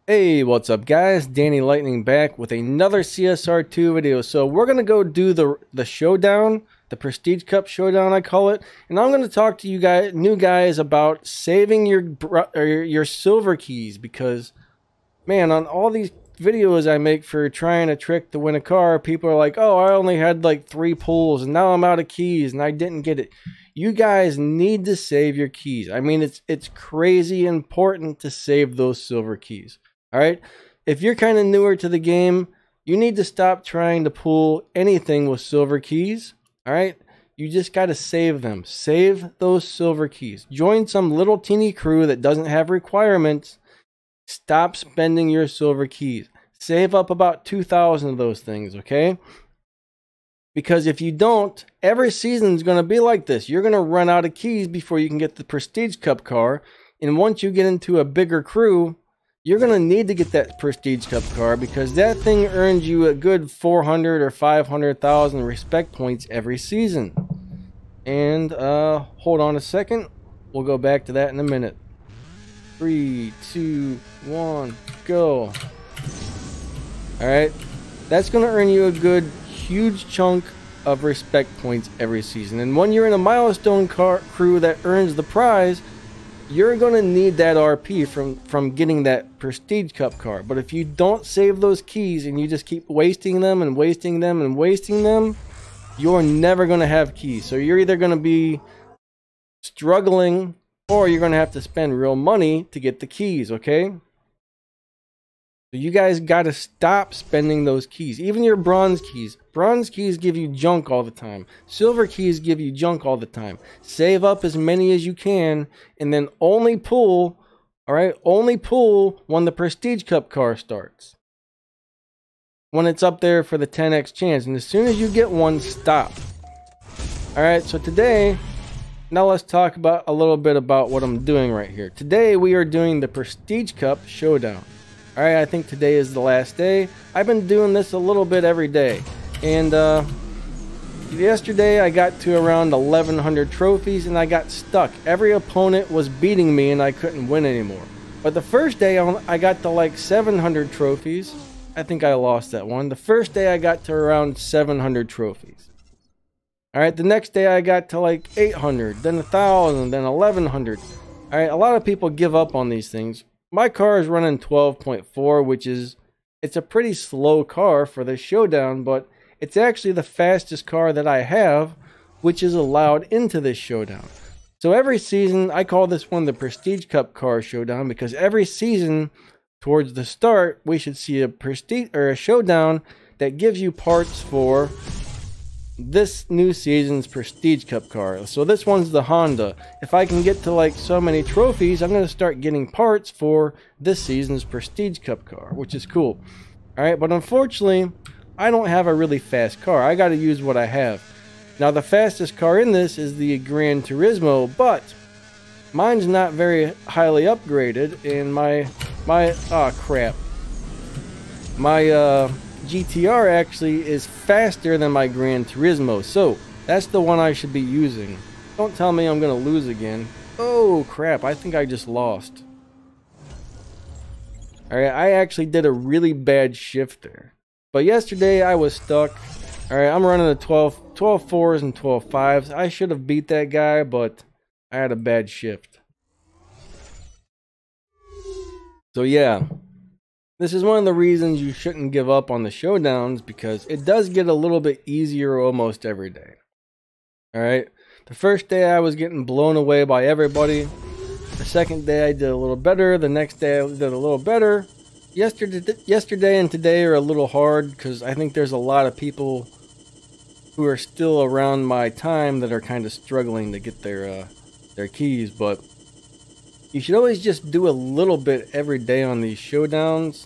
Hey, what's up guys? Danny Lightning back with another CSR2 video. So we're going to go do the showdown, the Prestige Cup showdown I call it. And I'm going to talk to you guys, new guys, about saving your silver keys, because man, on all these videos I make for trying a trick to win a car, people are like, "Oh, I only had like 3 pulls and now I'm out of keys and I didn't get it." You guys need to save your keys. I mean, it's crazy important to save those silver keys. All right, if you're kind of newer to the game, you need to stop trying to pull anything with silver keys. All right, you just got to save them. Save those silver keys. Join some little teeny crew that doesn't have requirements. Stop spending your silver keys. Save up about 2,000 of those things, okay? Because if you don't, every season is going to be like this. You're going to run out of keys before you can get the Prestige Cup car. And once you get into a bigger crew, you're going to need to get that Prestige Cup car, because that thing earns you a good 400 or 500,000 respect points every season. And hold on a second. We'll go back to that in a minute. 3, 2, 1, go. Alright, that's going to earn you a good huge chunk of respect points every season. And when you're in a milestone crew that earns the prize, you're going to need that RP from getting that Prestige Cup car. But if you don't save those keys and you just keep wasting them and wasting them and wasting them, you're never going to have keys. So you're either going to be struggling, or you're going to have to spend real money to get the keys, okay? So you guys got to stop spending those keys. Even your bronze keys. Bronze keys give you junk all the time. Silver keys give you junk all the time. Save up as many as you can, and then only pull, all right? Only pull when the Prestige Cup car starts. When it's up there for the 10x chance. And as soon as you get one, stop. All right, so today, now let's talk about a little bit about what I'm doing right here. Today we are doing the Prestige Cup showdown. Alright, I think today is the last day. I've been doing this a little bit every day. And yesterday I got to around 1,100 trophies and I got stuck. Every opponent was beating me and I couldn't win anymore. But the first day I got to like 700 trophies. I think I lost that one. The first day I got to around 700 trophies. Alright, the next day I got to like 800, then 1,000, then 1,100. Alright, a lot of people give up on these things. My car is running 12.4, which is, it's a pretty slow car for the showdown, but it's actually the fastest car that I have, which is allowed into this showdown. So every season, I call this one the Prestige Cup car showdown, because every season towards the start, we should see a prestige or a showdown that gives you parts for this new season's Prestige Cup car. So this one's the Honda. If I can get to like so many trophies, I'm going to start getting parts for this season's Prestige Cup car, which is cool. Alright, but unfortunately, I don't have a really fast car. I got to use what I have. Now the fastest car in this is the Gran Turismo, but mine's not very highly upgraded, and my GTR actually is faster than my Gran Turismo, so that's the one I should be using. Don't tell me I'm gonna lose again. Oh crap, I think I just lost. Alright, I actually did a really bad shift there. But yesterday I was stuck. Alright, I'm running a 12 4s and 12 5s. I should have beat that guy, but I had a bad shift. So yeah. This is one of the reasons you shouldn't give up on the showdowns, because it does get a little bit easier almost every day. Alright, the first day I was getting blown away by everybody. The second day I did a little better. The next day I did a little better. Yesterday and today are a little hard, because I think there's a lot of people who are still around my time that are kind of struggling to get their keys, but you should always just do a little bit every day on these showdowns.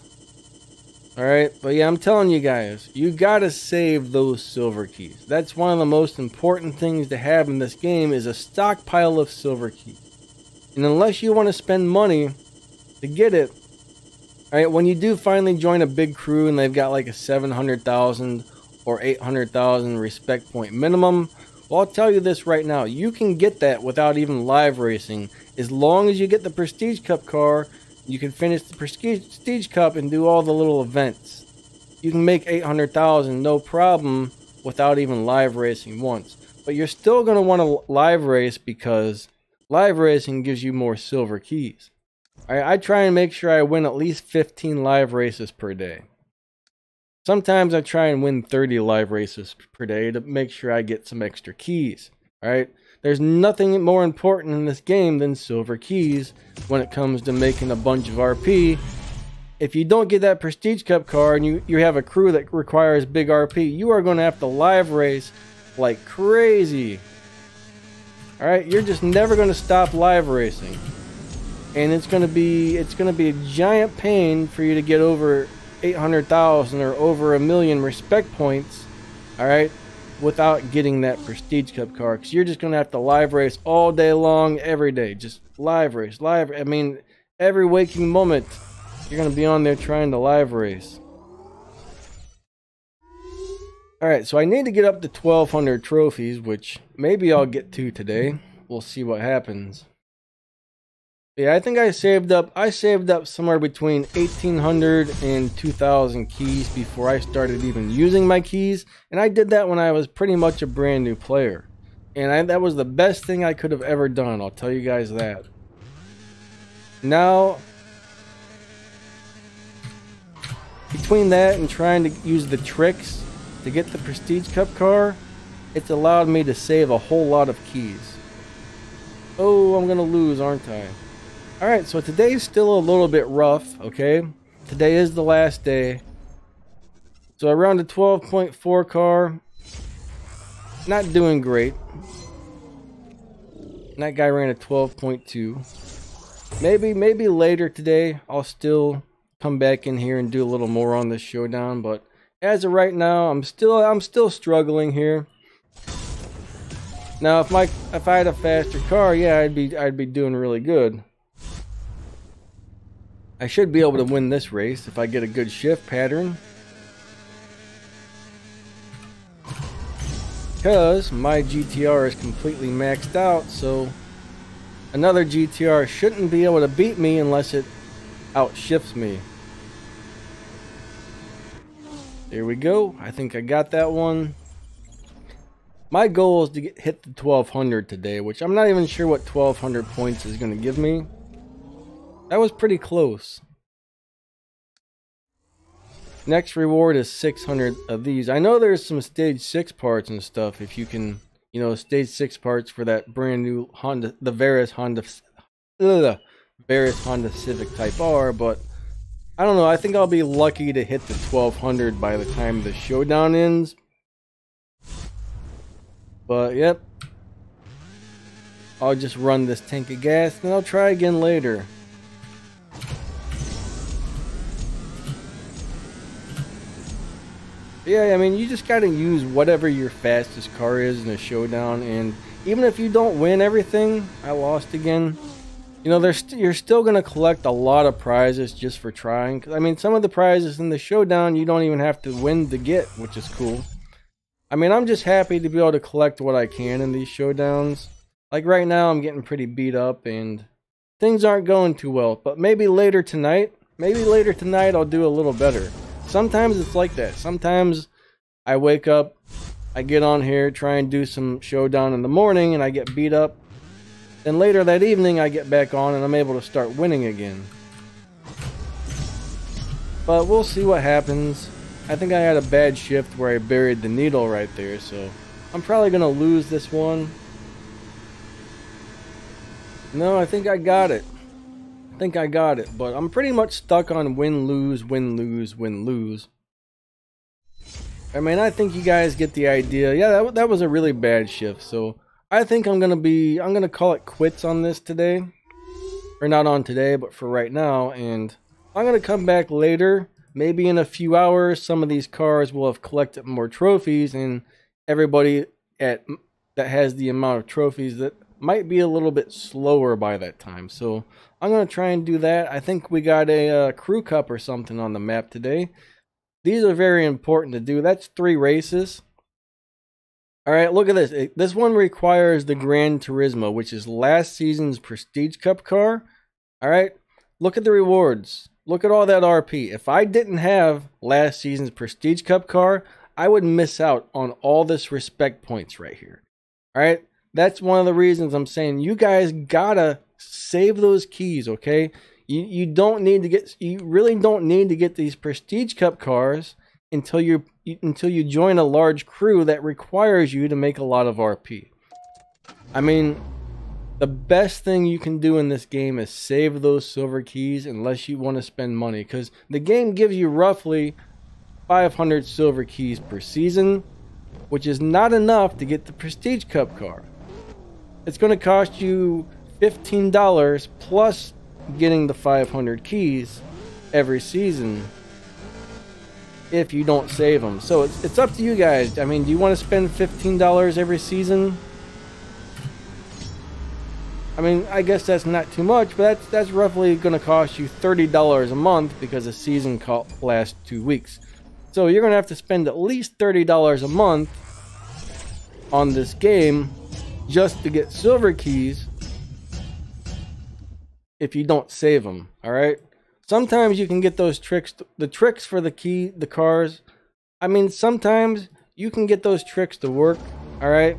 Alright, but yeah, I'm telling you guys, you gotta save those silver keys. That's one of the most important things to have in this game, is a stockpile of silver keys. And unless you want to spend money to get it, alright, when you do finally join a big crew and they've got like a 700,000 or 800,000 respect point minimum, well, I'll tell you this right now, you can get that without even live racing. As long as you get the Prestige Cup car, You can finish the Prestige Cup and do all the little events. You can make 800,000 no problem without even live racing once. But you're still going to want to live race because live racing gives you more silver keys. I try and make sure I win at least 15 live races per day. Sometimes I try and win 30 live races per day to make sure I get some extra keys. Alright? There's nothing more important in this game than silver keys when it comes to making a bunch of RP. If you don't get that Prestige Cup car and you have a crew that requires big RP, you are going to have to live race like crazy. Alright? You're just never going to stop live racing. And it's going to be a giant pain for you to get over 800,000 or over 1 million respect points, alright, without getting that Prestige Cup car, because you're just going to have to live race all day long, every day. Just live race, I mean, every waking moment, you're going to be on there trying to live race. Alright, so I need to get up to 1,200 trophies, which maybe I'll get to today. We'll see what happens. Yeah, I think I saved up somewhere between 1,800 and 2,000 keys before I started even using my keys. And I did that when I was pretty much a brand new player. And that was the best thing I could have ever done, I'll tell you guys that. Now, between that and trying to use the tricks to get the Prestige Cup car, it's allowed me to save a whole lot of keys. Oh, I'm going to lose, aren't I? Alright, so today's still a little bit rough, okay? Today is the last day. So around the 12.4 car, not doing great. That guy ran a 12.2. Maybe later today I'll still come back in here and do a little more on this showdown, but as of right now, I'm still struggling here. Now if I had a faster car, yeah, I'd be doing really good. I should be able to win this race if I get a good shift pattern. Because my GTR is completely maxed out, so another GTR shouldn't be able to beat me unless it outshifts me. There we go. I think I got that one. My goal is to hit the 1,200 today, which I'm not even sure what 1,200 points is going to give me. That was pretty close. Next reward is 600 of these. I know there's some stage 6 parts and stuff. If you can, you know, stage 6 parts for that brand new Honda, the Varus Honda Civic Type R, but I don't know. I think I'll be lucky to hit the 1,200 by the time the showdown ends. But yep, I'll just run this tank of gas and I'll try again later. Yeah, I mean, you just gotta use whatever your fastest car is in a showdown, and even if you don't win everything, I lost again. You know, you're still gonna collect a lot of prizes just for trying. I mean, some of the prizes in the showdown you don't even have to win to get, which is cool. I mean, I'm just happy to be able to collect what I can in these showdowns. Like right now, I'm getting pretty beat up and things aren't going too well. But maybe later tonight I'll do a little better. Sometimes it's like that. Sometimes I wake up, I get on here, try and do some showdown in the morning, and I get beat up. Then later that evening, I get back on and I'm able to start winning again. But we'll see what happens. I think I had a bad shift where I buried the needle right there, so I'm probably going to lose this one. No, I think I got it. But I'm pretty much stuck on win, lose, win, lose, win, lose. I mean, I think you guys get the idea. Yeah, that was a really bad shift, so I think I'm gonna call it quits on this today. Or not on today, but for right now, and I'm gonna come back later. Maybe in a few hours, some of these cars will have collected more trophies, and everybody that has the amount of trophies that might be a little bit slower by that time. So I'm going to try and do that. I think we got a crew cup or something on the map today. These are very important to do. That's 3 races. Alright, look at this. This one requires the Gran Turismo, which is last season's Prestige Cup car. Alright, Look at the rewards. Look at all that RP. If I didn't have last season's Prestige Cup car, I would miss out on all this respect points right here. All right? That's one of the reasons I'm saying you guys gotta save those keys, okay? You don't need to get, you really don't need to get these Prestige Cup cars until you join a large crew that requires you to make a lot of RP. I mean, the best thing you can do in this game is save those silver keys unless you want to spend money, because the game gives you roughly 500 silver keys per season, which is not enough to get the Prestige Cup car. It's going to cost you $15 plus getting the 500 keys every season if you don't save them. So it's up to you guys. I mean, do you want to spend $15 every season? I mean, I guess that's not too much, but that's roughly going to cost you $30 a month because the season lasts 2 weeks. So you're going to have to spend at least $30 a month on this game just to get silver keys if you don't save them, all right? Sometimes you can get those tricks, the tricks for the cars. I mean, sometimes you can get those tricks to work, all right?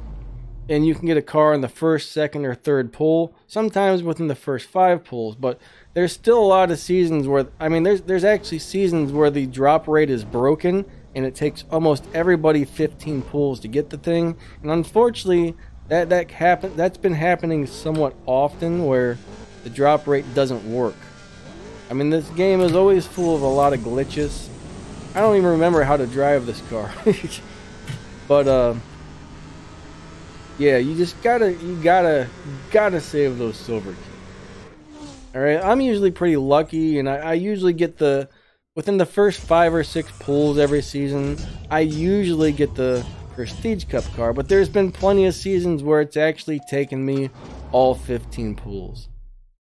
And you can get a car in the first, second, or third pull, sometimes within the first 5 pulls. But there's still a lot of seasons where, I mean, there's actually seasons where the drop rate is broken and it takes almost everybody 15 pulls to get the thing. And unfortunately, that's been happening somewhat often where the drop rate doesn't work. I mean, this game is always full of a lot of glitches. I don't even remember how to drive this car. But yeah, you just gotta save those silver keys. All right, I'm usually pretty lucky, and I usually get within the first 5 or 6 pulls every season, I usually get the Prestige Cup car. But there's been plenty of seasons where it's actually taken me all 15 pulls.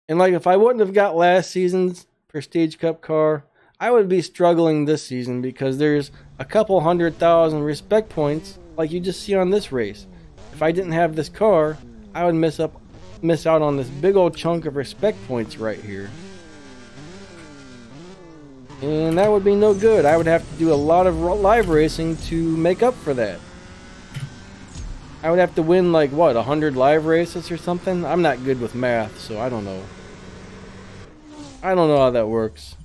And like, if I wouldn't have got last season's Prestige Cup car, I would be struggling this season because there's a couple 100,000 respect points like you just see on this race. If I didn't have this car, I would miss out on this big old chunk of respect points right here. And that would be no good. I would have to do a lot of live racing to make up for that. I would have to win like, what, 100 live races or something? I'm not good with math, so I don't know. I don't know how that works.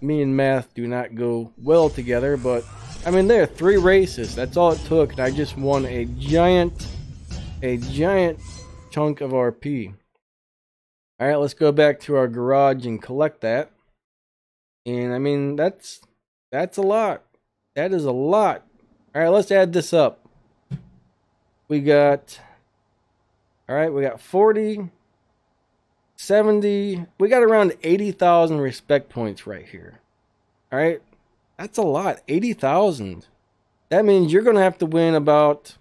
Me and math do not go well together, but I mean, there are 3 races. That's all it took, and I just won a giant chunk of RP. All right, let's go back to our garage and collect that. And I mean, that's a lot. That is a lot. All right, let's add this up. We got 40, 70. We got around 80,000 respect points right here. All right. That's a lot, 80,000. That means you're going to have to win about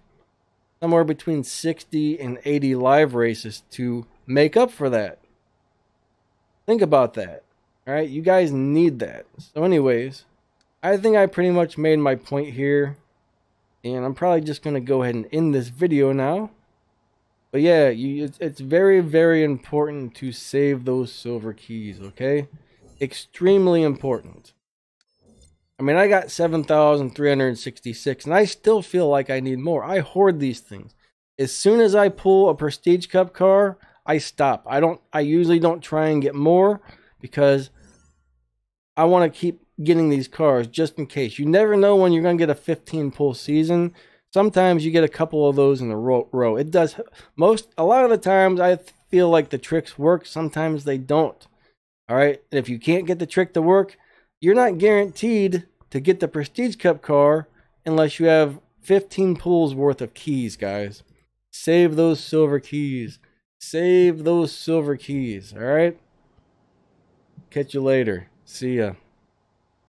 somewhere between 60 and 80 live races to make up for that. Think about that. All right, you guys need that. So anyways, I think I pretty much made my point here. And I'm probably just going to go ahead and end this video now. But yeah, it's very, very important to save those silver keys, okay? Extremely important. I mean, I got 7,366, and I still feel like I need more. I hoard these things. As soon as I pull a Prestige Cup car, I stop. I usually don't try and get more because I want to keep getting these cars just in case. You never know when you're going to get a 15 pull season. Sometimes you get a couple of those in a row. It does a lot of the times I feel like the tricks work, sometimes they don't. All right? And if you can't get the trick to work, you're not guaranteed to get the Prestige Cup car unless you have 15 pulls worth of keys, guys. Save those silver keys. Save those silver keys, all right? Catch you later. See ya.